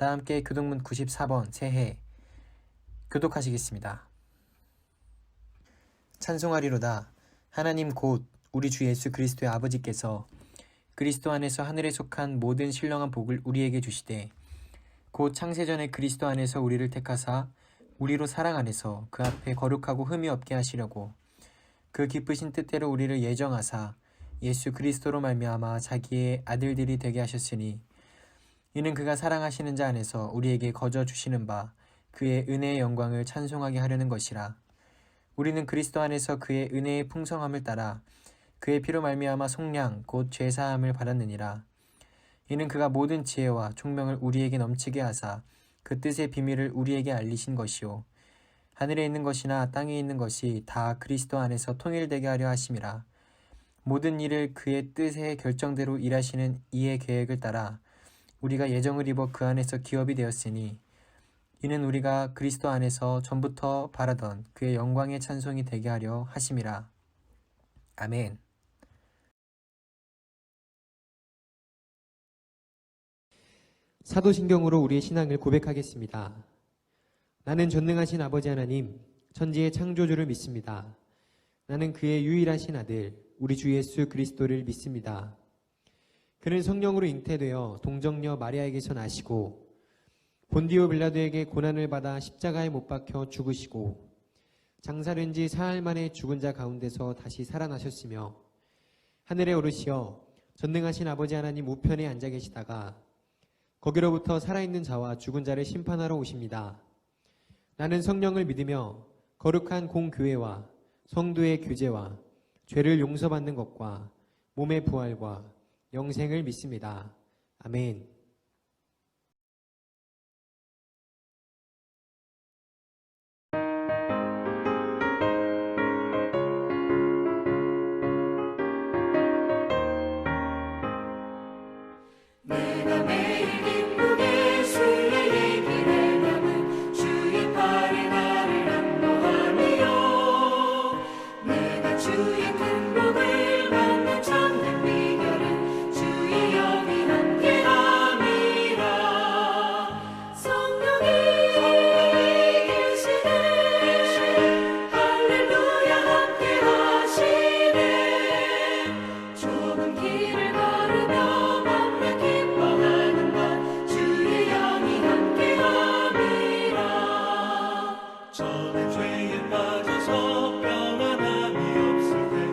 다 함께 교동문 94번 새해 교독하시겠습니다. 찬송하리로다. 하나님 곧 우리 주 예수 그리스도의 아버지께서 그리스도 안에서 하늘에 속한 모든 신령한 복을 우리에게 주시되 곧 창세전에 그리스도 안에서 우리를 택하사 우리로 사랑 안에서 그 앞에 거룩하고 흠이 없게 하시려고 그 기쁘신 뜻대로 우리를 예정하사 예수 그리스도로 말미암아 자기의 아들들이 되게 하셨으니 이는 그가 사랑하시는 자 안에서 우리에게 거저 주시는 바 그의 은혜의 영광을 찬송하게 하려는 것이라. 우리는 그리스도 안에서 그의 은혜의 풍성함을 따라 그의 피로 말미암아 속량 곧 죄사함을 받았느니라. 이는 그가 모든 지혜와 총명을 우리에게 넘치게 하사 그 뜻의 비밀을 우리에게 알리신 것이요 하늘에 있는 것이나 땅에 있는 것이 다 그리스도 안에서 통일되게 하려 하심이라. 모든 일을 그의 뜻의 결정대로 일하시는 이의 계획을 따라 우리가 예정을 입어 그 안에서 기업이 되었으니 이는 우리가 그리스도 안에서 전부터 바라던 그의 영광의 찬송이 되게 하려 하심이라. 아멘. 사도신경으로 우리의 신앙을 고백하겠습니다. 나는 전능하신 아버지 하나님, 천지의 창조주를 믿습니다. 나는 그의 유일하신 아들, 우리 주 예수 그리스도를 믿습니다. 그는 성령으로 잉태되어 동정녀 마리아에게서 나시고 본디오 빌라도에게 고난을 받아 십자가에 못 박혀 죽으시고 장사된 지 사흘 만에 죽은 자 가운데서 다시 살아나셨으며 하늘에 오르시어 전능하신 아버지 하나님 우편에 앉아 계시다가 거기로부터 살아있는 자와 죽은 자를 심판하러 오십니다. 나는 성령을 믿으며 거룩한 공교회와 성도의 교제와 죄를 용서받는 것과 몸의 부활과 영생을 믿습니다. 아멘. 내가 매일 기쁘게 주의 얘기를 하면 주의 팔에 나를 안보하니요 내가 주의 큰 복을 받는 참된 비결은 주의 영이 함께함이라. 성령이 계시네 할렐루야 함께하시네. 좁은 길을 걸으며 저는 죄에 빠져서 평안함이 없을 때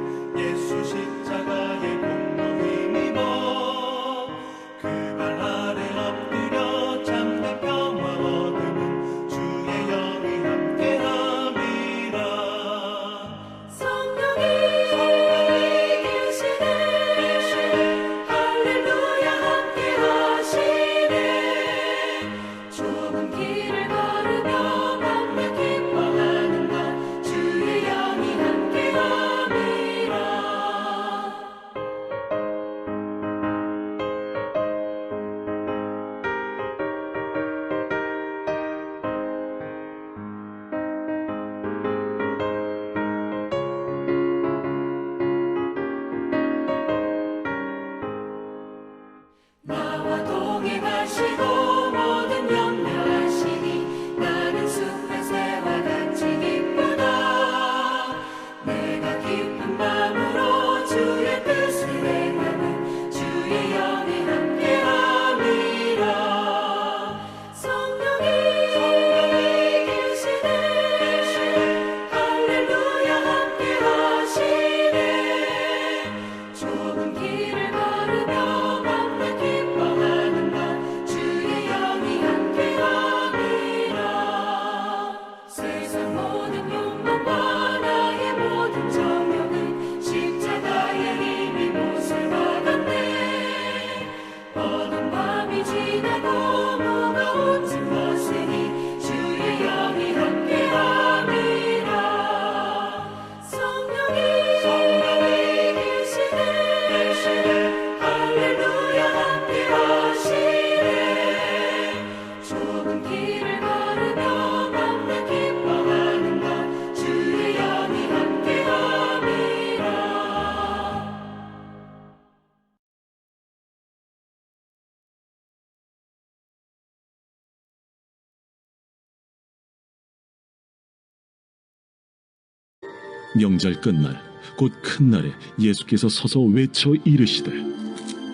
명절 끝날 곧 큰 날에 예수께서 서서 외쳐 이르시되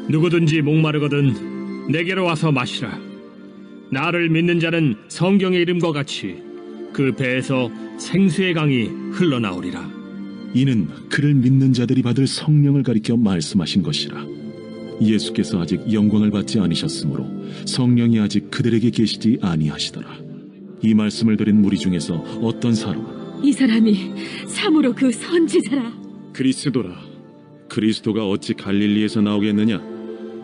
누구든지 목마르거든 내게로 와서 마시라. 나를 믿는 자는 성경의 이름과 같이 그 배에서 생수의 강이 흘러나오리라. 이는 그를 믿는 자들이 받을 성령을 가리켜 말씀하신 것이라. 예수께서 아직 영광을 받지 않으셨으므로 성령이 아직 그들에게 계시지 아니하시더라. 이 말씀을 들은 무리 중에서 어떤 사람은 이 사람이 참으로 그 선지자라. 그리스도라. 그리스도가 어찌 갈릴리에서 나오겠느냐?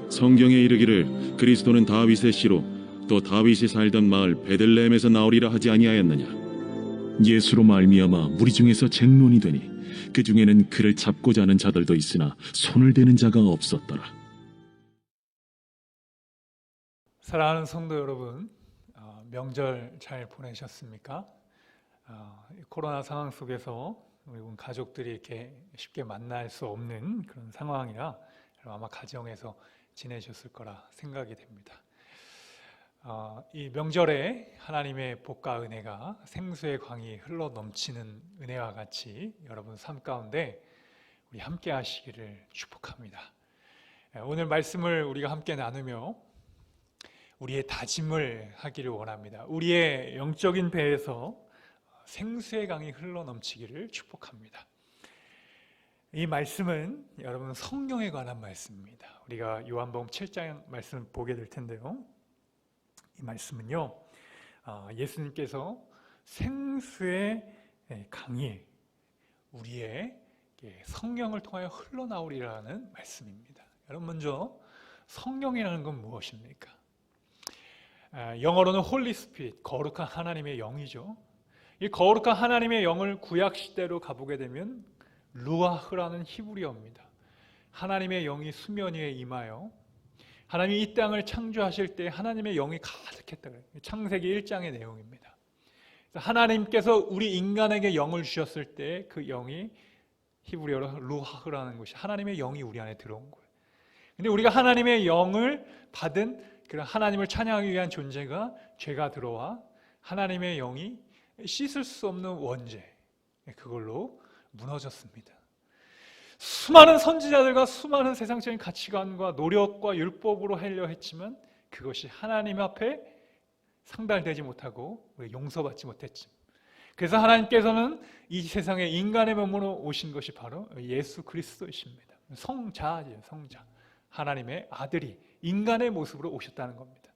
성경에 이르기를 그리스도는 다윗의 씨로 또 다윗이 살던 마을 베들레헴에서 나오리라 하지 아니하였느냐? 예수로 말미암아 무리 중에서 쟁론이 되니 그 중에는 그를 잡고자 하는 자들도 있으나 손을 대는 자가 없었더라. 사랑하는 성도 여러분, 명절 잘 보내셨습니까? 코로나 상황 속에서 우리 가족들이 이렇게 쉽게 만날 수 없는 그런 상황이라 아마 가정에서 지내셨을 거라 생각이 됩니다. 이 명절에 하나님의 복과 은혜가 생수의 강이 흘러 넘치는 은혜와 같이 여러분 삶 가운데 우리 함께 하시기를 축복합니다. 오늘 말씀을 우리가 함께 나누며 우리의 다짐을 하기를 원합니다. 우리의 영적인 배에서 생수의 강이 흘러 넘치기를 축복합니다. 이 말씀은 여러분 성령에 관한 말씀입니다. 우리가 요한복음 7장 말씀 보게 될 텐데요. 이 말씀은요, 예수님께서 생수의 강이 우리의 성령을 통하여 흘러나오리라는 말씀입니다. 여러분 먼저 성령이라는 건 무엇입니까? 영어로는 Holy Spirit, 거룩한 하나님의 영이죠. 이 거룩한 하나님의 영을 구약 시대로 가보게 되면 루아흐라는 히브리어입니다. 하나님의 영이 수면 위에 임하여 하나님이 이 땅을 창조하실 때 하나님의 영이 가득했다. 창세기 1장의 내용입니다. 하나님께서 우리 인간에게 영을 주셨을 때 그 영이 히브리어로 루하흐라는 것이 하나님의 영이 우리 안에 들어온 거예요. 근데 우리가 하나님의 영을 받은 그런 하나님을 찬양하기 위한 존재가 죄가 들어와 하나님의 영이 씻을 수 없는 원죄, 그걸로 무너졌습니다. 수많은 선지자들과 수많은 세상적인 가치관과 노력과 율법으로 하려 했지만 그것이 하나님 앞에 상달되지 못하고 용서받지 못했지. 그래서 하나님께서는 이 세상에 인간의 몸으로 오신 것이 바로 예수 그리스도이십니다. 성자예요, 성자. 하나님의 아들이 인간의 모습으로 오셨다는 겁니다.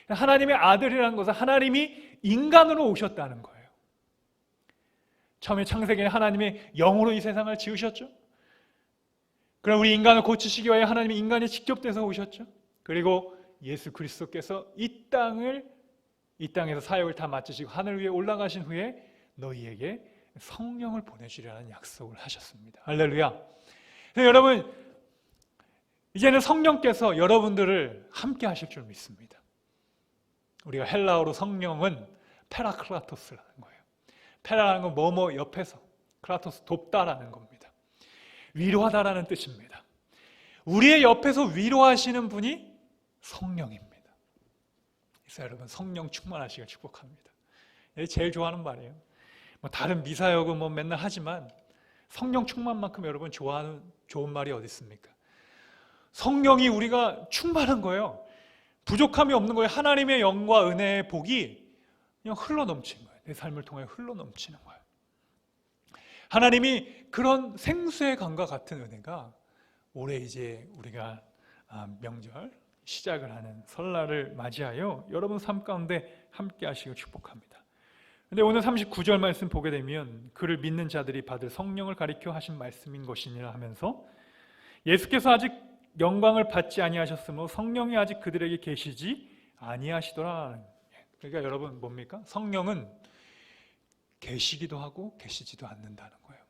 하나님의 아들이라는 것은 하나님이 인간으로 오셨다는 거예요. 처음에 창세기에 하나님의 영으로 이 세상을 지으셨죠. 그럼 우리 인간을 고치시기 위해 하나님이 인간이 직접 돼서 오셨죠. 그리고 예수 그리스도께서 이 땅에서 사역을 다 마치시고 하늘 위에 올라가신 후에 너희에게 성령을 보내주리라는 약속을 하셨습니다. 할렐루야. 여러분, 이제는 성령께서 여러분들을 함께 하실 줄 믿습니다. 우리가 헬라어로 성령은 페라클라토스라는 거예요. 페라라는 건 뭐뭐 옆에서, 클라토스 돕다라는 겁니다. 위로하다라는 뜻입니다. 우리의 옆에서 위로하시는 분이 성령입니다. 그래서 여러분 성령 충만하시길 축복합니다. 제일 좋아하는 말이에요. 다른 미사역은 맨날 하지만 성령 충만만큼 여러분 좋아하는 좋은 말이 어디 있습니까? 성령이 우리가 충만한 거예요. 부족함이 없는 거예요. 하나님의 영과 은혜의 복이 그냥 흘러넘치는 거예요. 내 삶을 통해 흘러넘치는 거예요. 하나님이 그런 생수의 강과 같은 은혜가 올해 이제 우리가 명절 시작을 하는 설날을 맞이하여 여러분 삶 가운데 함께 하시길 축복합니다. 근데 오늘 39절 말씀 보게 되면 그를 믿는 자들이 받을 성령을 가리켜 하신 말씀인 것이니라 하면서 예수께서 아직 영광을 받지 아니하셨으므로 성령이 아직 그들에게 계시지 아니하시더라. 그러니까 여러분 뭡니까? 성령은 계시기도 하고 계시지도 않는다는 거예요.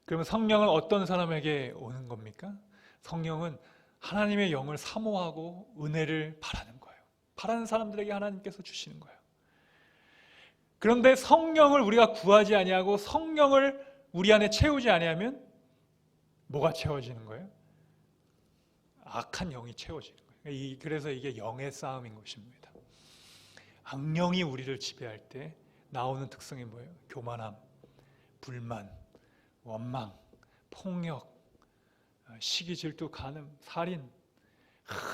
그러면 성령은 어떤 사람에게 오는 겁니까? 성령은 하나님의 영을 사모하고 은혜를 바라는 거예요. 바라는 사람들에게 하나님께서 주시는 거예요. 그런데 성령을 우리가 구하지 아니하고 성령을 우리 안에 채우지 아니하면 뭐가 채워지는 거예요? 악한 영이 채워지는 거예요. 그래서 이게 영의 싸움인 것입니다. 악령이 우리를 지배할 때 나오는 특성이 뭐예요? 교만함, 불만, 원망, 폭력, 시기, 질투, 간음, 살인,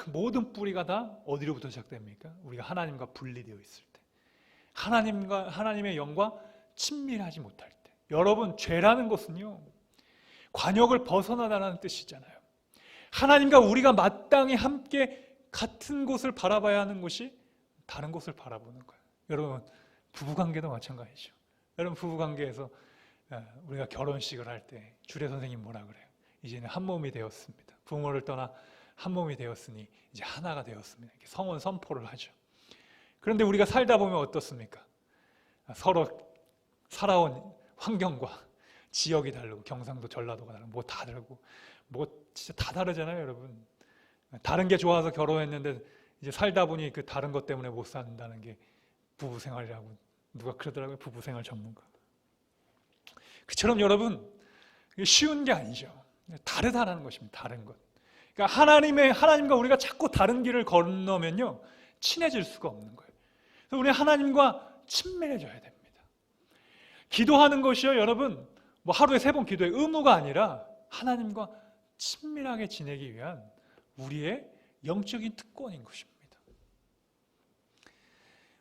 모든 뿌리가 다 어디로부터 시작됩니까? 우리가 하나님과 분리되어 있을 때, 하나님의 영과 친밀하지 못할 때. 여러분, 죄라는 것은요, 관역을 벗어나다라는 뜻이잖아요. 하나님과 우리가 마땅히 함께 같은 곳을 바라봐야 하는 것이 다른 곳을 바라보는 거예요. 여러분, 부부관계도 마찬가지죠. 여러분, 부부관계에서 우리가 결혼식을 할 때 주례 선생님 뭐라 그래요? 이제는 한 몸이 되었습니다. 부모를 떠나 한 몸이 되었으니 이제 하나가 되었습니다. 이렇게 성원 선포를 하죠. 그런데 우리가 살다 보면 어떻습니까? 서로 살아온 환경과 지역이 다르고, 경상도, 전라도가 다르고, 뭐 다 다르고, 뭐 진짜 다 다르잖아요, 여러분. 다른 게 좋아서 결혼했는데 이제 살다 보니 그 다른 것 때문에 못 산다는 게 부부생활이라고 누가 그러더라고요. 부부생활 전문가. 그처럼 여러분, 쉬운 게 아니죠. 다르다라는 것입니다. 다른 것. 그러니까 하나님과 우리가 자꾸 다른 길을 건너면요, 친해질 수가 없는 거예요. 그래서 우리 하나님과 친밀해져야 됩니다. 기도하는 것이요, 여러분, 뭐 하루에 3번 기도의 의무가 아니라 하나님과 친밀하게 지내기 위한 우리의 영적인 특권인 것입니다.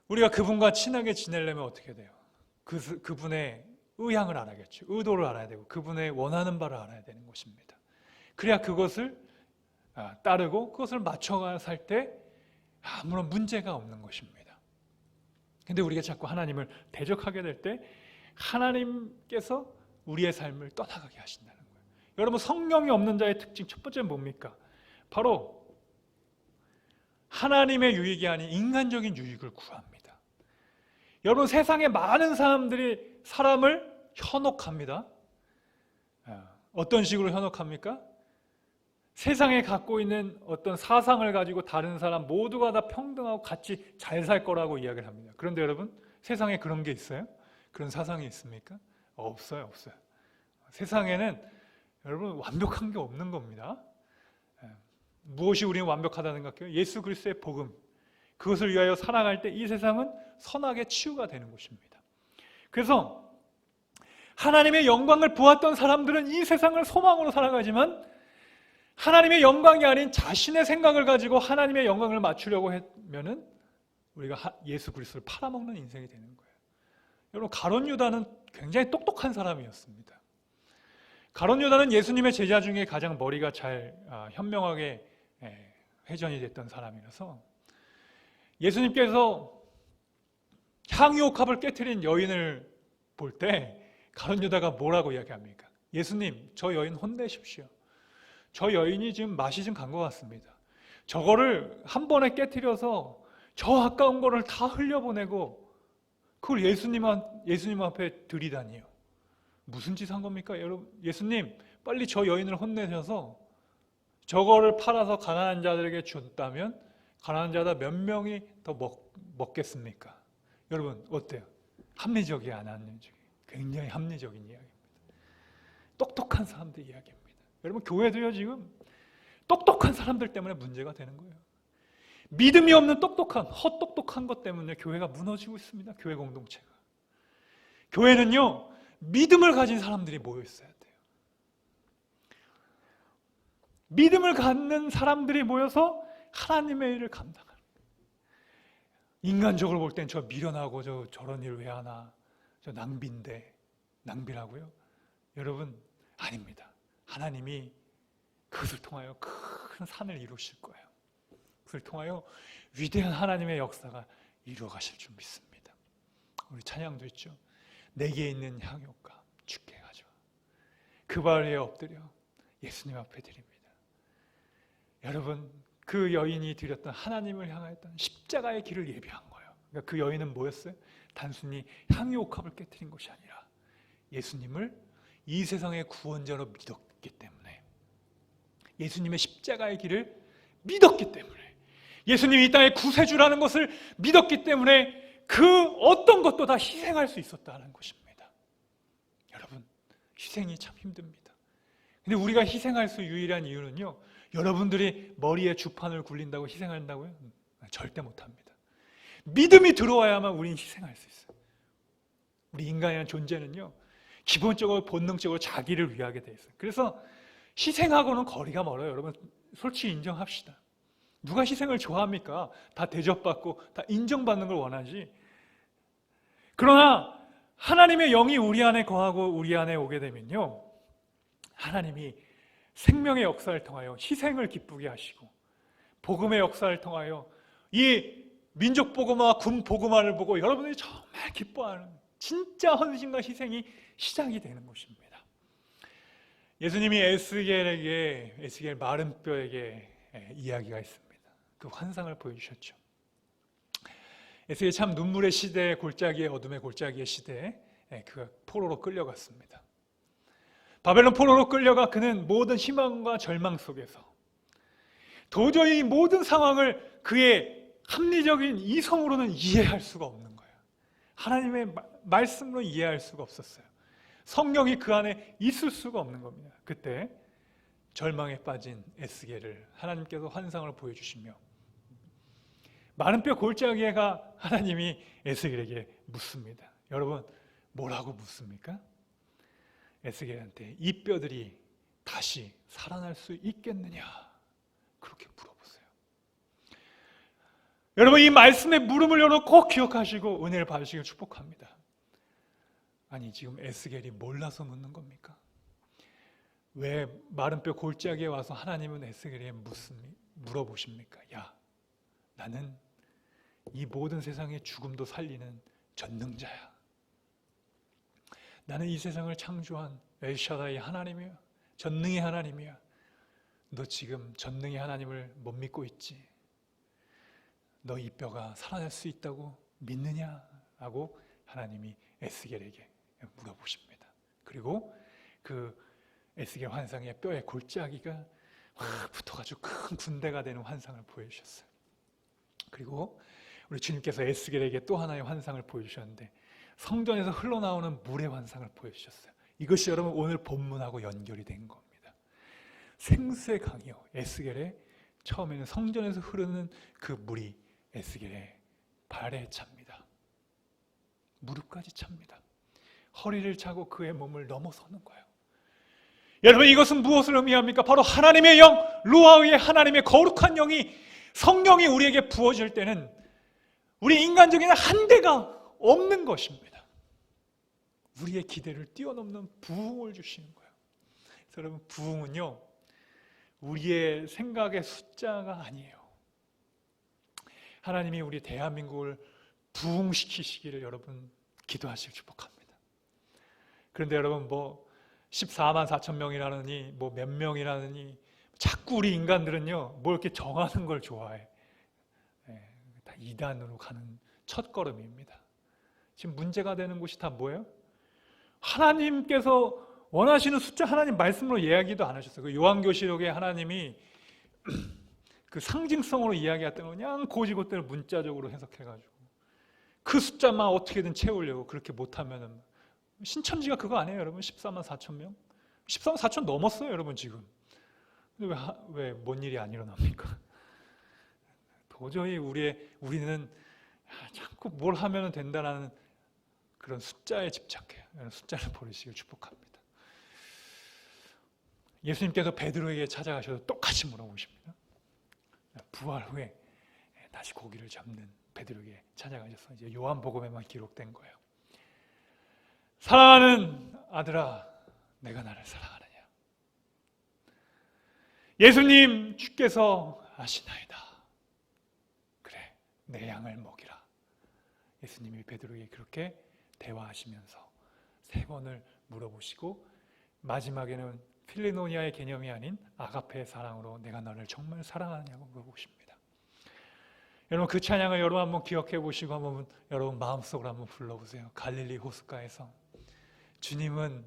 우리가 그분과 친하게 지내려면 어떻게 돼요? 그분의 의향을 알아야겠죠. 의도를 알아야 되고 그분의 원하는 바를 알아야 되는 것입니다. 그래야 그것을 따르고 그것을 맞춰가 살 때 아무런 문제가 없는 것입니다. 근데 우리가 자꾸 하나님을 대적하게 될 때 하나님께서 우리의 삶을 떠나가게 하신다는 거예요. 여러분, 성령이 없는 자의 특징 첫 번째는 뭡니까? 바로 하나님의 유익이 아닌 인간적인 유익을 구합니다. 여러분, 세상에 많은 사람들이 사람을 현혹합니다. 어떤 식으로 현혹합니까? 세상에 갖고 있는 어떤 사상을 가지고 다른 사람 모두가 다 평등하고 같이 잘 살 거라고 이야기를 합니다. 그런데 여러분, 세상에 그런 게 있어요? 그런 사상이 있습니까? 없어요. 세상에는 여러분 완벽한 게 없는 겁니다. 무엇이 우리는 완벽하다 생각해요? 예수 그리스도의 복음, 그것을 위하여 살아갈 때 이 세상은 선악의 치유가 되는 것입니다. 그래서 하나님의 영광을 보았던 사람들은 이 세상을 소망으로 살아가지만 하나님의 영광이 아닌 자신의 생각을 가지고 하나님의 영광을 맞추려고 하면은 우리가 예수 그리스도를 팔아먹는 인생이 되는 거예요. 여러분, 가룟 유다는 굉장히 똑똑한 사람이었습니다. 가룟 유다는 예수님의 제자 중에 가장 머리가 잘 현명하게 회전이 됐던 사람이라서 예수님께서 향유옥합을 깨트린 여인을 볼 때 가룟 유다가 뭐라고 이야기합니까? 예수님, 저 여인 혼내십시오. 저 여인이 지금 맛이 좀 간 것 같습니다. 저거를 한 번에 깨트려서 저 아까운 거를 다 흘려보내고 그걸 예수님 앞에 들이다니요. 무슨 짓 한 겁니까? 여러분, 예수님, 빨리 저 여인을 혼내셔서 저거를 팔아서 가난한 자들에게 줬다면 가난한 자다 몇 명이 더 먹겠습니까? 여러분, 어때요? 합리적이 안 합리적이? 굉장히 합리적인 이야기입니다. 똑똑한 사람들 이야기입니다. 여러분, 교회도요, 지금 똑똑한 사람들 때문에 문제가 되는 거예요. 믿음이 없는 헛똑똑한 것 때문에 교회가 무너지고 있습니다. 교회 공동체가. 교회는요, 믿음을 가진 사람들이 모여 있어야 돼요. 믿음을 갖는 사람들이 모여서 하나님의 일을 감당하는 거예요. 인간적으로 볼 땐 저 미련하고 저런 일 왜 하나, 저 낭비라고요? 여러분, 아닙니다. 하나님이 그것을 통하여 큰 산을 이루실 거예요. 그것을 통하여 위대한 하나님의 역사가 이루어가실 줄 믿습니다. 우리 찬양도 있죠. 내게 있는 향유가 주께 가져와 그 발 위에 엎드려 예수님 앞에 드립니다. 여러분, 그 여인이 드렸던 하나님을 향하였던 십자가의 길을 예비한 거예요. 그러니까 그 여인은 뭐였어요? 단순히 향유옥합을 깨트린 것이 아니라 예수님을 이 세상의 구원자로 믿었기 때문에, 예수님의 십자가의 길을 믿었기 때문에, 예수님이 이 땅의 구세주라는 것을 믿었기 때문에 그 어떤 것도 다 희생할 수 있었다는 것입니다. 여러분, 희생이 참 힘듭니다. 근데 우리가 희생할 수 유일한 이유는요, 여러분들이 머리에 주판을 굴린다고 희생한다고요? 절대 못합니다. 믿음이 들어와야만 우리는 희생할 수 있어요. 우리 인간이라는 존재는요, 기본적으로 본능적으로 자기를 위하게 돼 있어요. 그래서 희생하고는 거리가 멀어요. 여러분 솔직히 인정합시다. 누가 희생을 좋아합니까? 다 대접받고 다 인정받는 걸 원하지. 그러나 하나님의 영이 우리 안에 거하고 우리 안에 오게 되면요, 하나님이 생명의 역사를 통하여 희생을 기쁘게 하시고 복음의 역사를 통하여 이 민족 복음화, 군 복음화를 보고 여러분들이 정말 기뻐하는 진짜 헌신과 희생이 시작이 되는 것입니다. 예수님이 에스겔 마른 뼈에게 이야기가 있습니다. 그 환상을 보여주셨죠. 에스겔 참 눈물의 시대, 골짜기의 어둠의 골짜기의 시대에 그가 포로로 끌려갔습니다. 바벨론 포로로 끌려가 그는 모든 희망과 절망 속에서 도저히 모든 상황을 그의 합리적인 이성으로는 이해할 수가 없는 거예요. 하나님의 말씀으로 이해할 수가 없었어요. 성령이 그 안에 있을 수가 없는 겁니다. 그때 절망에 빠진 에스겔을 하나님께서 환상을 보여주시며 마른 뼈 골짜기가 하나님이 에스겔에게 묻습니다. 여러분 뭐라고 묻습니까? 에스겔한테 이 뼈들이 다시 살아날 수 있겠느냐 그렇게 물어보세요. 여러분 이 말씀의 물음을 여러분 꼭 기억하시고 은혜를 받으시길 축복합니다. 아니 지금 에스겔이 몰라서 묻는 겁니까? 왜 마른 뼈 골짜기에 와서 하나님은 에스겔에게 물어보십니까? 야, 나는 이 모든 세상의 죽음도 살리는 전능자야. 나는 이 세상을 창조한 엘샤다이 하나님이야. 전능의 하나님이야. 너 지금 전능의 하나님을 못 믿고 있지? 너 이 뼈가 살아날 수 있다고 믿느냐? 하고 하나님이 에스겔에게 물어보십니다. 그리고 그 에스겔 환상의 뼈의 골짜기가 확 붙어가지고 큰 군대가 되는 환상을 보여주셨어요. 그리고 우리 주님께서 에스겔에게 또 하나의 환상을 보여주셨는데 성전에서 흘러나오는 물의 환상을 보여주셨어요. 이것이 여러분 오늘 본문하고 연결이 된 겁니다. 생수의 강이요, 에스겔의 처음에는 성전에서 흐르는 그 물이 에스겔의 발에 찹니다. 무릎까지 찹니다. 허리를 차고 그의 몸을 넘어서는 거예요. 여러분 이것은 무엇을 의미합니까? 바로 하나님의 영, 루아의 하나님의 거룩한 영이 성령이 우리에게 부어질 때는 우리 인간적인 한계가 없는 것입니다. 우리의 기대를 뛰어넘는 부흥을 주시는 거예요. 그래서 여러분 부흥은요 우리의 생각의 숫자가 아니에요. 하나님이 우리 대한민국을 부흥시키시기를 여러분 기도하시길 축복합니다. 그런데 여러분 뭐 14만 4천 명이라느니 뭐 몇 명이라느니 자꾸 우리 인간들은요 뭐 이렇게 정하는 걸 좋아해. 다 이단으로 가는 첫 걸음입니다. 지금 문제가 되는 곳이 다 뭐예요? 하나님께서 원하시는 숫자 하나님 말씀으로 이야기도 안 하셨어요. 그 요한계시록에 하나님이 그 상징성으로 이야기했던 거 그냥 고지고대로 문자적으로 해석해가지고 그 숫자만 어떻게든 채우려고 그렇게 못하면은 신천지가 그거 아니에요 여러분? 14만 4천 명? 14만 4천 넘었어요 여러분 지금. 근데 왜 뭔 일이 안 일어납니까? 도저히 우리는 자꾸 뭘 하면 된다는 그런 숫자에 집착해요. 숫자를 버리시길 축복합니다. 예수님께서 베드로에게 찾아가셔서 똑같이 물어보십니다. 부활 후에 다시 고기를 잡는 베드로에게 찾아가셔서 이제 요한복음에만 기록된 거예요. 사랑하는 아들아, 내가 나를 사랑하느냐? 예수님 주께서 아시나이다. 그래, 내 양을 먹이라. 예수님이 베드로에게 그렇게 대화하시면서 세 번을 물어보시고 마지막에는 필리노니아의 개념이 아닌 아가페의 사랑으로 내가 너를 정말 사랑하느냐고 물어보십니다. 여러분 그 찬양을 여러분 한번 기억해 보시고 한번 여러분 마음속으로 한번 불러보세요. 갈릴리 호숫가에서 주님은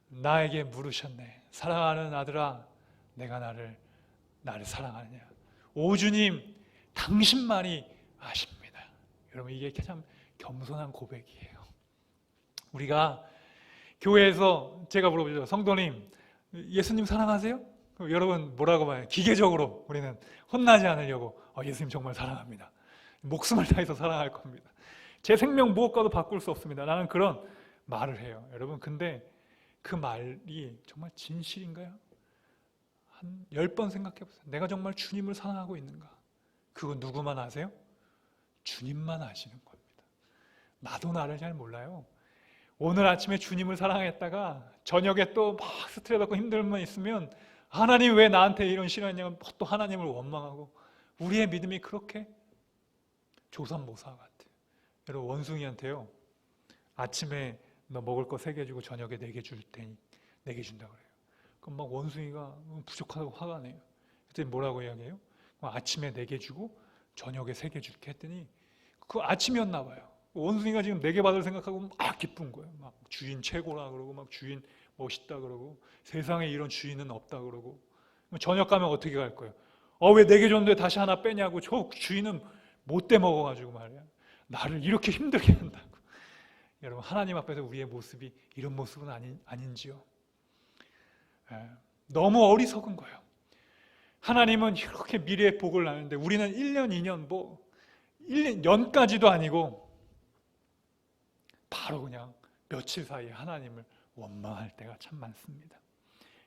나에게 물으셨네. 사랑하는 아들아, 내가 나를 사랑하느냐? 오 주님, 당신만이 아십니다. 여러분 이게 참 겸손한 고백이에요. 우리가 교회에서 제가 물어보죠. 성도님, 예수님 사랑하세요? 여러분 뭐라고 말해요? 기계적으로 우리는 혼나지 않으려고 예수님 정말 사랑합니다. 목숨을 다해서 사랑할 겁니다. 제 생명 무엇과도 바꿀 수 없습니다. 나는 그런 말을 해요. 여러분, 근데 그 말이 정말 진실인가요? 한 10번 생각해 보세요. 내가 정말 주님을 사랑하고 있는가? 그거 누구만 아세요? 주님만 아시는 겁니다. 나도 나를 잘 몰라요. 오늘 아침에 주님을 사랑했다가 저녁에 또 막 스트레스 받고 힘들만 있으면 하나님 왜 나한테 이런 시련이냐고 또 하나님을 원망하고, 우리의 믿음이 그렇게 조삼모사 같아요. 여러분, 원숭이한테요, 아침에 너 먹을 거 3개 주고 저녁에 4개 줄 테니 4개 준다 그래요. 그럼 막 원숭이가 부족하다고 화가 내요. 그때 뭐라고 이야기해요? 아침에 4개 주고 저녁에 3개 줄게 했더니 그 아침이었나 봐요. 원숭이가 지금 4개 받을 생각하고 막 기쁜 거예요. 막 주인 최고라 그러고, 막 주인 멋있다 그러고, 세상에 이런 주인은 없다 그러고. 저녁 가면 어떻게 갈 거예요? 왜 4개 줬는데 다시 하나 빼냐고. 저 주인은 못돼 먹어가지고 말이야, 나를 이렇게 힘들게 한다고. 여러분, 하나님 앞에서 우리의 모습이 이런 모습은 아닌지요? 너무 어리석은 거예요. 하나님은 이렇게 미래의 복을 나누는데 우리는 1년, 2년, 1년, 년까지도 아니고 바로 그냥 며칠 사이에 하나님을 원망할 때가 참 많습니다.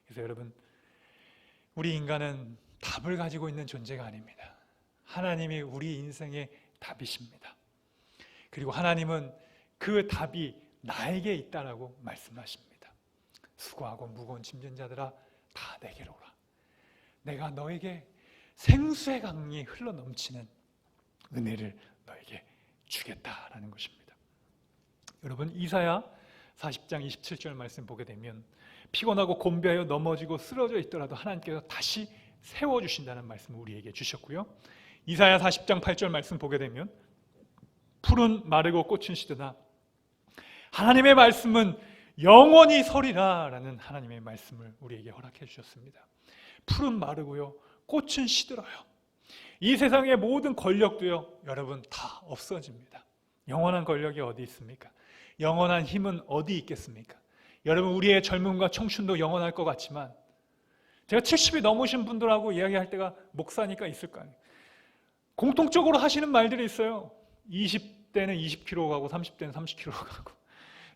그래서 여러분, 우리 인간은 답을 가지고 있는 존재가 아닙니다. 하나님이 우리 인생의 답이십니다. 그리고 하나님은 그 답이 나에게 있다라고 말씀하십니다. 수고하고 무거운 짐진 자들아 다 내게로 오라. 내가 너에게 생수의 강이 흘러넘치는 은혜를 너에게 주겠다라는 것입니다. 여러분, 이사야 40장 27절 말씀 보게 되면 피곤하고 곤배하여 넘어지고 쓰러져 있더라도 하나님께서 다시 세워주신다는 말씀을 우리에게 주셨고요. 이사야 40장 8절 말씀 보게 되면 풀은 마르고 꽃은 시드나 하나님의 말씀은 영원히 서리라 라는 하나님의 말씀을 우리에게 허락해 주셨습니다. 풀은 마르고요, 꽃은 시들어요. 이 세상의 모든 권력도요, 여러분, 다 없어집니다. 영원한 권력이 어디 있습니까? 영원한 힘은 어디 있겠습니까? 여러분, 우리의 젊음과 청춘도 영원할 것 같지만 제가 70이 넘으신 분들하고 이야기할 때가 목사니까 있을 거 아니에요. 공통적으로 하시는 말들이 있어요. 20대는 20kg 가고 30대는 30kg 가고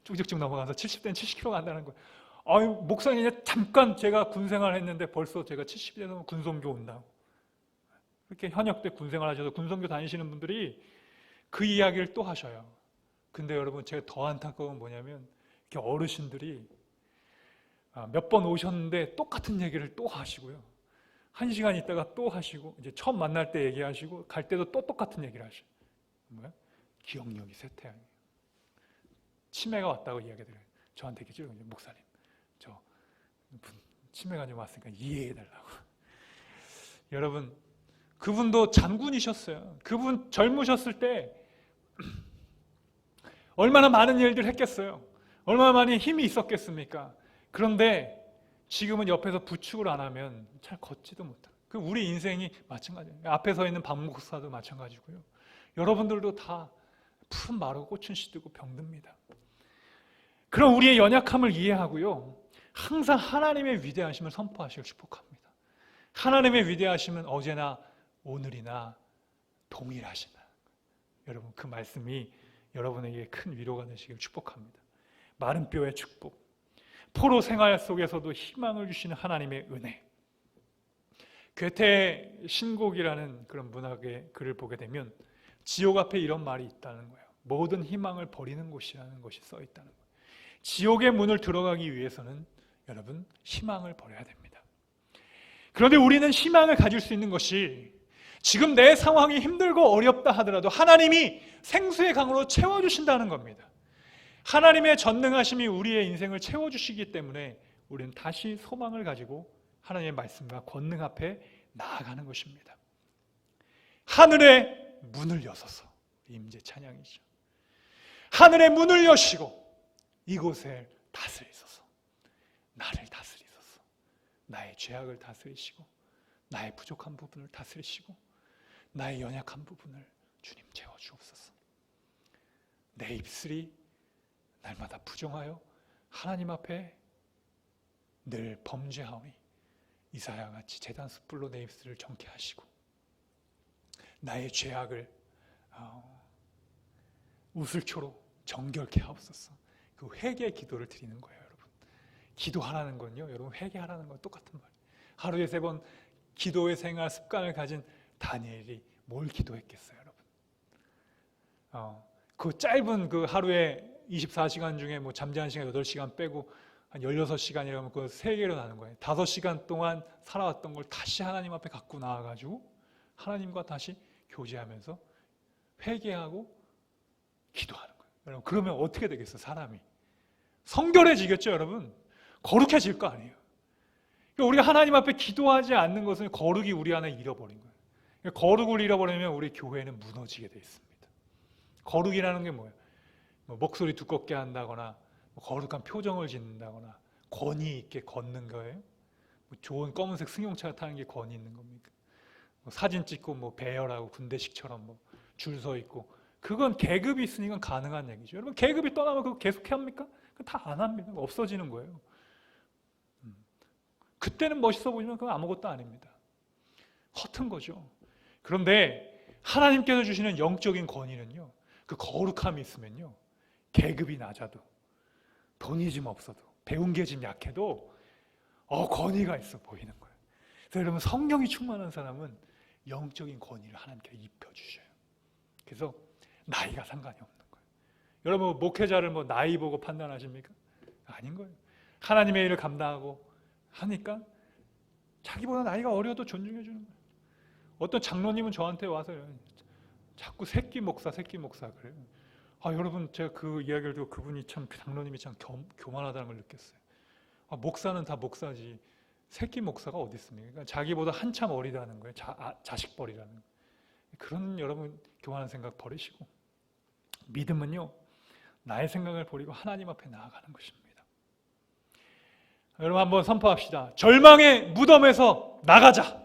쭉쭉쭉 넘어가서 70대는 70kg 간다는 거예요. 아유, 목사님, 잠깐 제가 군생활 했는데 벌써 제가 70이 되면 군성교 온다고. 그렇게 현역 때 군생활 하셔서 군성교 다니시는 분들이 그 이야기를 또 하셔요. 근데 여러분, 제가 더 안타까운 건 뭐냐면 이렇게 어르신들이 몇 번 오셨는데 똑같은 얘기를 또 하시고요. 1시간 있다가 또 하시고, 이제 처음 만날 때 얘기하시고, 갈 때도 또 똑같은 얘기를 하셔요. 뭐야? 기억력이 쇠퇴하는. 치매가 왔다고 이야기해드려요. 저한테 얘기죠, 목사님. 저 치매가 좀 왔으니까 이해해달라고. 여러분, 그분도 장군이셨어요. 그분 젊으셨을 때 얼마나 많은 일들 했겠어요. 얼마나 많은 힘이 있었겠습니까? 그런데 지금은 옆에서 부축을 안 하면 잘 걷지도 못해요. 우리 인생이 마찬가지예요. 앞에 서 있는 박 목사도 마찬가지고요. 여러분들도 다 푸른 마르고 꽃은 시들고 병듭니다. 그럼 우리의 연약함을 이해하고요, 항상 하나님의 위대하심을 선포하시길 축복합니다. 하나님의 위대하심은 어제나 오늘이나 동일하시다. 여러분, 그 말씀이 여러분에게 큰 위로가 되시길 축복합니다. 마른 뼈의 축복, 포로 생활 속에서도 희망을 주시는 하나님의 은혜. 괴테 신곡이라는 그런 문학의 글을 보게 되면 지옥 앞에 이런 말이 있다는 거예요. 모든 희망을 버리는 곳이라는 것이 써 있다는 거예요. 지옥의 문을 들어가기 위해서는 여러분, 희망을 버려야 됩니다. 그런데 우리는 희망을 가질 수 있는 것이 지금 내 상황이 힘들고 어렵다 하더라도 하나님이 생수의 강으로 채워주신다는 겁니다. 하나님의 전능하심이 우리의 인생을 채워주시기 때문에 우리는 다시 소망을 가지고 하나님의 말씀과 권능 앞에 나아가는 것입니다. 하늘의 문을 여소서, 임재 찬양이죠. 하늘의 문을 여시고 이곳을 다스리소서. 나를 다스리소서. 나의 죄악을 다스리시고 나의 부족한 부분을 다스리시고 나의 연약한 부분을 주님 채워주옵소서. 내 입술이 날마다 부정하여 하나님 앞에 늘 범죄하오니 이사야와 같이 제단 숯불로 내 입술을 정케 하시고 나의 죄악을 우슬초로 정결케 하옵소서. 그 그 회개 기도를 드리는 거예요, 여러분. 기도하라는 건요, 여러분 회개하라는 건 똑같은 말이에요. 하루에 3번 기도의 생활 습관을 가진 다니엘이 뭘 기도했겠어요, 여러분? 그 짧은 그 하루에 24시간 중에 뭐 잠자는 시간 8시간 빼고 한 16시간이라면 그 3개로 나는 거예요. 5시간 동안 살아왔던 걸 다시 하나님 앞에 갖고 나와가지고 하나님과 다시 교제하면서 회개하고 기도하는 거예요. 여러분, 그러면 어떻게 되겠어요? 사람이 성결해지겠죠, 여러분? 거룩해질 거 아니에요. 그러니까 우리가 하나님 앞에 기도하지 않는 것은 거룩이 우리 안에 잃어버린 거예요. 그러니까 거룩을 잃어버리면 우리 교회는 무너지게 돼 있습니다. 거룩이라는 게 뭐예요? 뭐 목소리 두껍게 한다거나 뭐 거룩한 표정을 짓는다거나 권위 있게 걷는 거예요? 뭐 좋은 검은색 승용차 타는 게 권위 있는 겁니까? 뭐 사진 찍고 뭐 배열하고 군대식처럼 뭐 줄 서 있고, 그건 계급이 있으니까 가능한 얘기죠. 여러분, 계급이 떠나면 그거 계속 합니까? 그거 다 안 합니다. 없어지는 거예요. 그때는 멋있어 보이면 그건 아무것도 아닙니다. 허튼 거죠. 그런데 하나님께서 주시는 영적인 권위는요, 그 거룩함이 있으면요, 계급이 낮아도 돈이 좀 없어도 배운 게 좀 약해도 권위가 있어 보이는 거예요. 그래서 여러분, 성령이 충만한 사람은 영적인 권위를 하나님께서 입혀주셔요. 그래서 나이가 상관이 없는 거예요. 여러분, 목회자를 뭐 나이 보고 판단하십니까? 아닌 거예요. 하나님의 일을 감당하고 하니까 자기보다 나이가 어려도 존중해 주는 거예요. 어떤 장로님은 저한테 와서 자꾸 새끼 목사 그래요. 여러분, 제가 그 이야기를 듣고 그분이 참, 장로님이 참 교만하다는 걸 느꼈어요. 목사는 다 목사지 새끼 목사가 어디 있습니까? 그러니까 자기보다 한참 어리다는 거예요. 자식벌이라는 거예요. 그런 여러분 교만한 생각 버리시고, 믿음은요, 나의 생각을 버리고 하나님 앞에 나아가는 것입니다. 여러분, 한번 선포합시다. 절망의 무덤에서 나가자.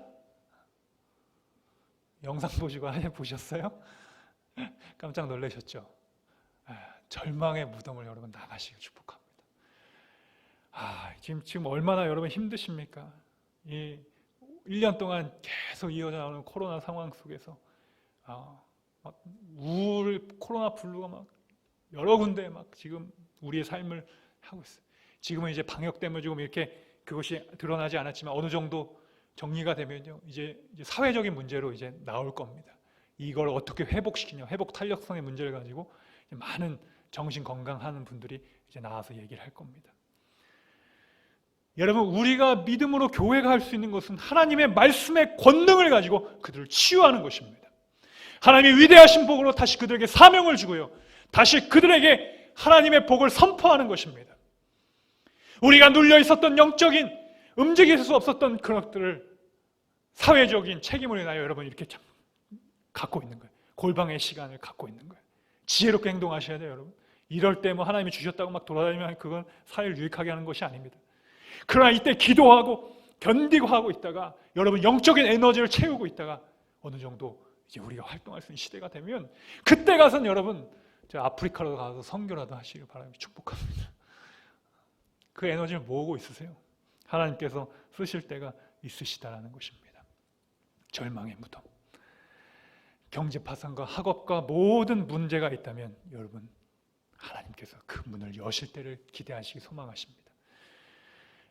영상 보시고 보셨어요? 깜짝 놀라셨죠? 절망의 무덤을 여러분 나가시길 축복합니다. 지금 얼마나 여러분 힘드십니까? 이 1년 동안 계속 이어져 나오는 코로나 상황 속에서 막 우울, 코로나 블루가 막 여러 군데 막 지금 우리의 삶을 하고 있어요. 지금은 이제 방역 때문에 조금 이렇게 그것이 드러나지 않았지만 어느 정도 정리가 되면요, 이제 사회적인 문제로 이제 나올 겁니다. 이걸 어떻게 회복시키냐, 회복 탄력성의 문제를 가지고 많은 정신 건강하는 분들이 이제 나와서 얘기를 할 겁니다. 여러분, 우리가 믿음으로 교회가 할 수 있는 것은 하나님의 말씀의 권능을 가지고 그들을 치유하는 것입니다. 하나님의 위대하신 복으로 다시 그들에게 사명을 주고요, 다시 그들에게 하나님의 복을 선포하는 것입니다. 우리가 눌려 있었던 영적인 움직일 수 없었던 그런 것들을 사회적인 책임을 인하여 여러분 이렇게 갖고 있는 거예요. 골방의 시간을 갖고 있는 거예요. 지혜롭게 행동하셔야 돼요, 여러분. 이럴 때 뭐 하나님이 주셨다고 막 돌아다니면 그건 사회를 유익하게 하는 것이 아닙니다. 그러나 이때 기도하고 견디고 하고 있다가 여러분 영적인 에너지를 채우고 있다가 어느 정도 이제 우리가 활동할 수 있는 시대가 되면 그때 가서는 여러분 아프리카로 가서 선교라도 하시길 바랍니다. 축복합니다. 그 에너지를 모으고 있으세요. 하나님께서 쓰실 때가 있으시다라는 것입니다. 절망의 무덤, 경제 파산과 학업과 모든 문제가 있다면 여러분 하나님께서 그 문을 여실 때를 기대하시기 소망하십니다.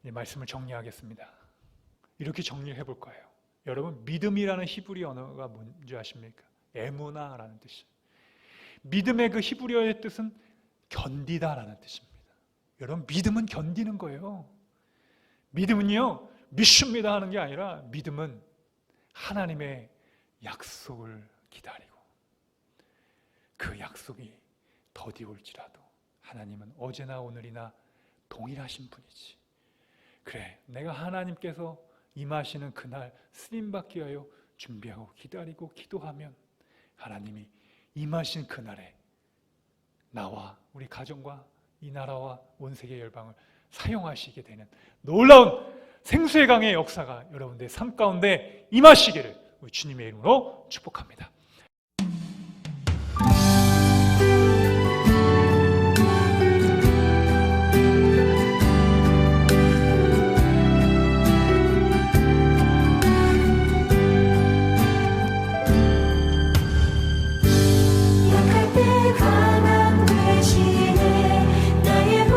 이 말씀을 정리하겠습니다. 이렇게 정리해 볼 거예요. 여러분, 믿음이라는 히브리 언어가 뭔지 아십니까? 에무나라는 뜻이에요. 믿음의 그 히브리어의 뜻은 견디다라는 뜻입니다. 여러분, 믿음은 견디는 거예요. 믿음은요, 믿습니다 하는 게 아니라 믿음은 하나님의 약속을 기다리고 그 약속이 더디올지라도 하나님은 어제나 오늘이나 동일하신 분이지. 그래, 내가 하나님께서 임하시는 그날 쓰임받기 위하여 준비하고 기다리고 기도하면 하나님이 임하신 그날에 나와 우리 가정과 이 나라와 온 세계 열방을 사용하시게 되는 놀라운 생수의 강의 역사가 여러분들의 삶 가운데 임하시기를 우리 주님의 이름으로 축복합니다. 약할 때 강한 대신에 나의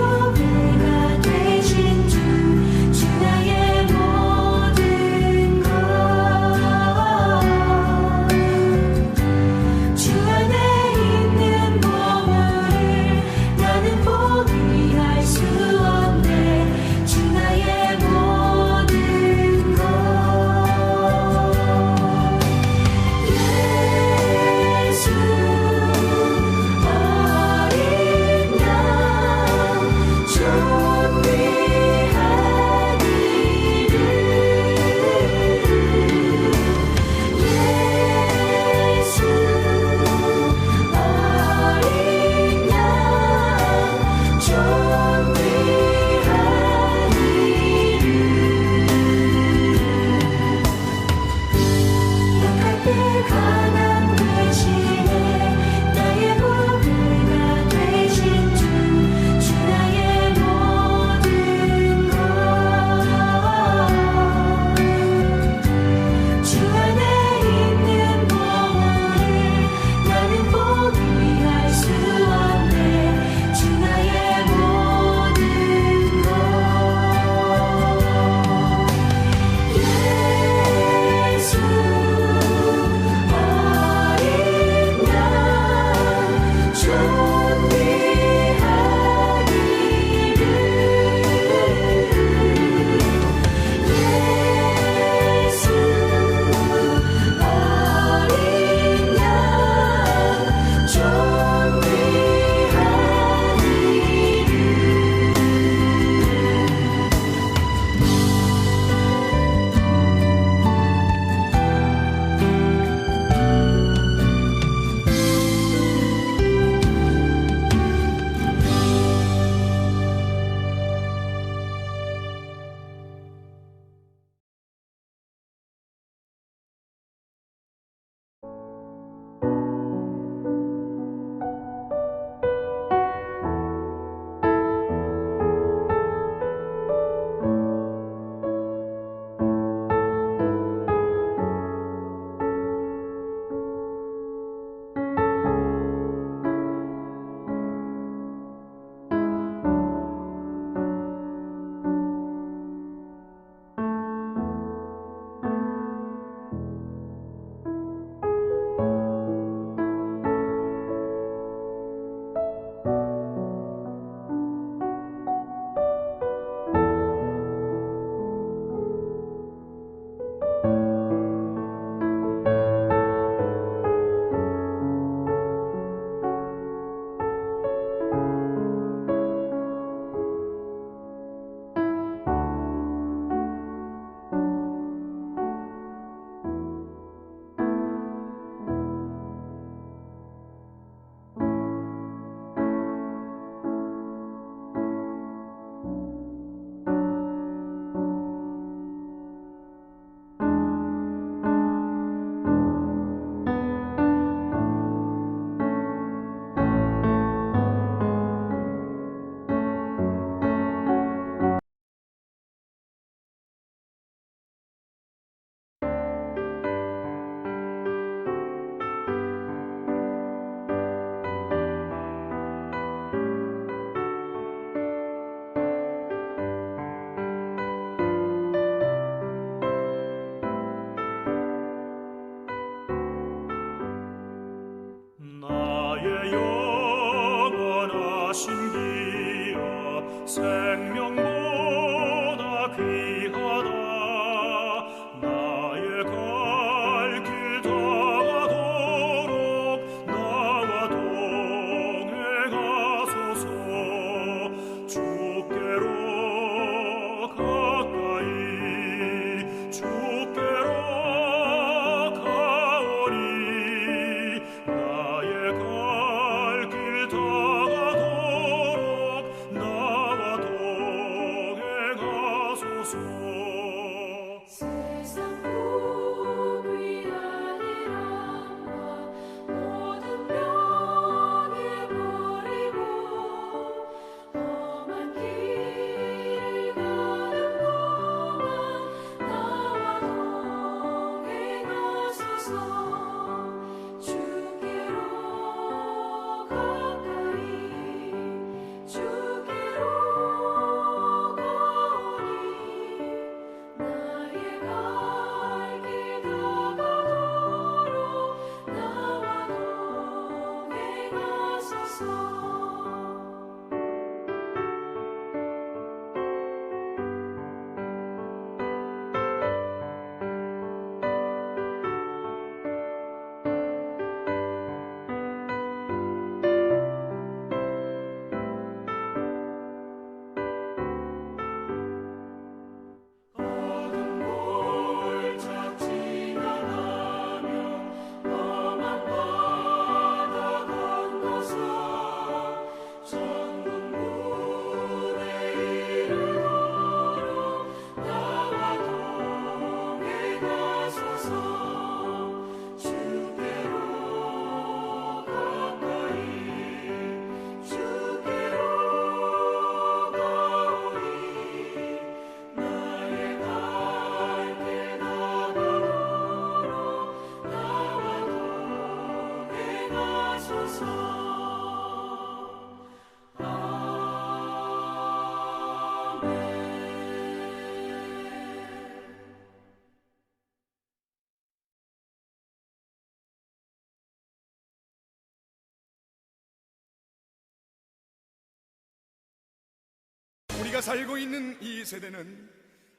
우리가 살고 있는 이 세대는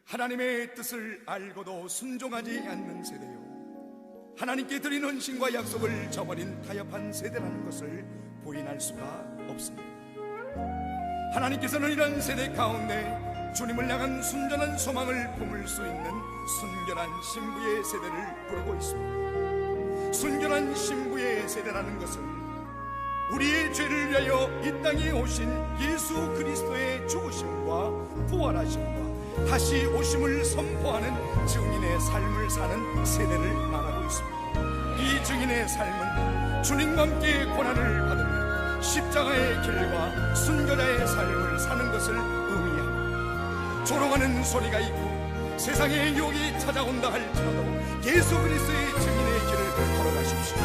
하나님의 뜻을 알고도 순종하지 않는 세대요, 하나님께 드린 헌신과 약속을 저버린 타협한 세대라는 것을 부인할 수가 없습니다. 하나님께서는 이런 세대 가운데 주님을 향한 순전한 소망을 품을 수 있는 순결한 신부의 세대를 부르고 있습니다. 순결한 신부의 세대라는 것은 우리의 죄를 위하여 이 땅에 오신 예수 그리스도의 죽으심과 부활하심과 다시 오심을 선포하는 증인의 삶을 사는 세대를 말하고 있습니다. 이 증인의 삶은 주님과 함께 고난을 받으며 십자가의 길과 순교자의 삶을 사는 것을 의미합니다. 조롱하는 소리가 있고 세상의 유혹이 찾아온다 할지라도 예수 그리스도의 증인의 길을 걸어가십시오.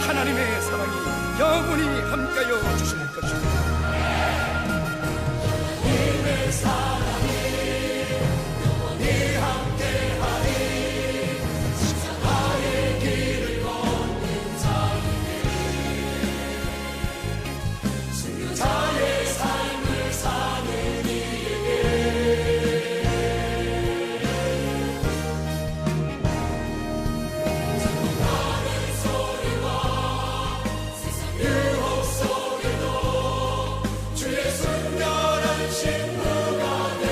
하나님의 사랑이 영원히 함께하여 주실 것입니다. 하나님의 사랑이 영원히 함께하리. 십자가의 길을 걷는 자에게, 순교자의 삶을 사는 이에게 찬송하는 소리와 세상 유혹 속에도 주의 순결한 신부가 되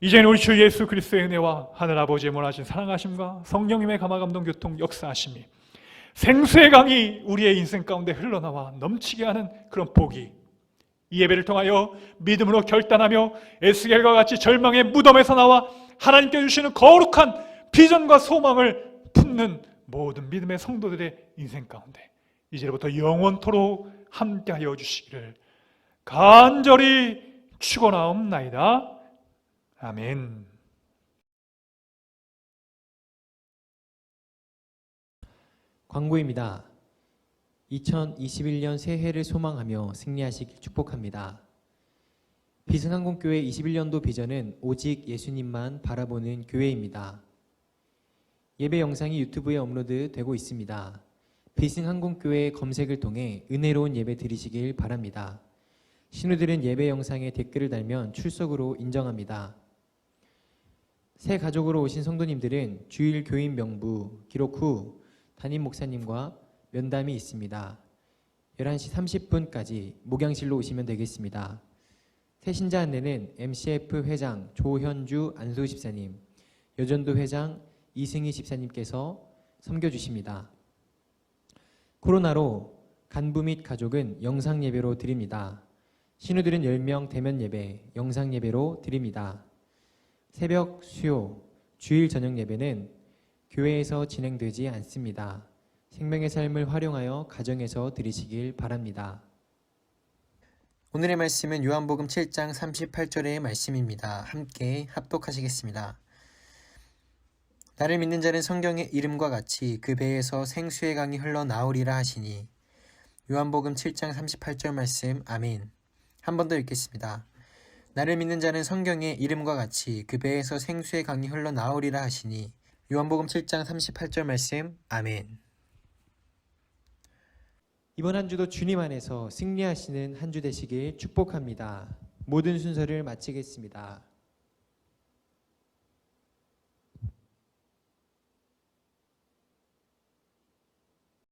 이제는 우리 주 예수 그리스도의 은혜와 하늘 아버지의 무한하신 사랑하심과 성령님의 감화감동 교통 역사하심이 생수의 강이 우리의 인생 가운데 흘러나와 넘치게 하는 그런 복이 이 예배를 통하여 믿음으로 결단하며 에스겔과 같이 절망의 무덤에서 나와 하나님께 주시는 거룩한 비전과 소망을 품는 모든 믿음의 성도들의 인생 가운데 이제부터 영원토록 함께하여 주시기를 간절히 축원하옵나이다. 아멘. 광고입니다. 2021년 새해를 소망하며 승리하시길 축복합니다. 비승항공교회 21년도 비전은 오직 예수님만 바라보는 교회입니다. 예배 영상이 유튜브에 업로드되고 있습니다. 비승항공교회 검색을 통해 은혜로운 예배 드리시길 바랍니다. 신우들은 예배 영상에 댓글을 달면 출석으로 인정합니다. 새 가족으로 오신 성도님들은 주일 교인 명부 기록 후 담임 목사님과 면담이 있습니다. 11시 30분까지 목양실로 오시면 되겠습니다. 새신자 안내는 MCF 회장 조현주 안수 집사님, 여전도 회장 이승희 집사님께서 섬겨주십니다. 코로나로 간부 및 가족은 영상 예배로 드립니다. 신우들은 10명 대면 예배, 영상 예배로 드립니다. 새벽 수요, 주일 저녁 예배는 교회에서 진행되지 않습니다. 생명의 삶을 활용하여 가정에서 드리시길 바랍니다. 오늘의 말씀은 요한복음 7장 38절의 말씀입니다. 함께 합독하시겠습니다. 나를 믿는 자는 성경의 이름과 같이 그 배에서 생수의 강이 흘러나오리라 하시니. 요한복음 7장 38절 말씀. 아멘. 한 번 더 읽겠습니다. 나를 믿는 자는 성경의 이름과 같이 그 배에서 생수의 강이 흘러나오리라 하시니. 요한복음 7장 38절 말씀. 아멘. 이번 한 주도 주님 안에서 승리하시는 한 주 되시길 축복합니다. 모든 순서를 마치겠습니다.